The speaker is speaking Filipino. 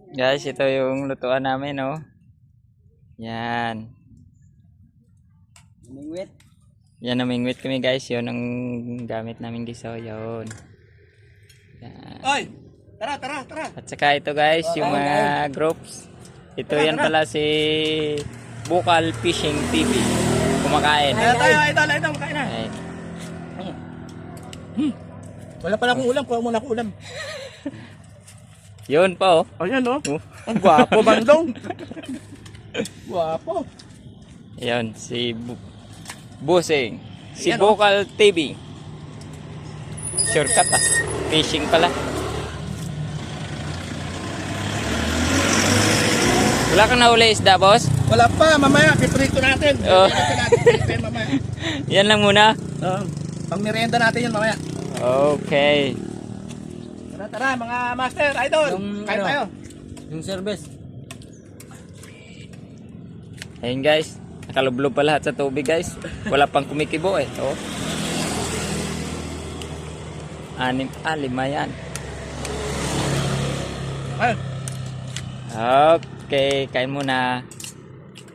Guys, ito yung lutuan namin, oh. Yan. Namingwit. Yan, namingwit kami, guys. Yun ang gamit namin gisaw. Yun. Yan. Oy! Tara! At saka ito, guys, yung mga groups. Ito yan pala si Bukal Fishing TV. Kumakain. Ito, makain na. Ay. Wala pala akong ulam, kuha muna akong ulam. Yun pa, oh. Ayan, oh. Ang gwapo, bandong. Gwapo. Yan, si Busing. Si Ayan, oh. Bukal TV. Shortcut, ah. Fishing pala. Wala kang nahuli isda, boss? Wala pa, mamaya, piprito natin. Oh. Piprito mamaya. Yan lang muna. Pang merienda natin yun mamaya. Okay. Tara, mga master, idol. Kain tayo. Yung service. Ayun, guys. Nakalublob pa lahat sa tubig, guys. Wala pang kumikibo, eh. Oh. 5 yan. Ayun. Okay, kain muna.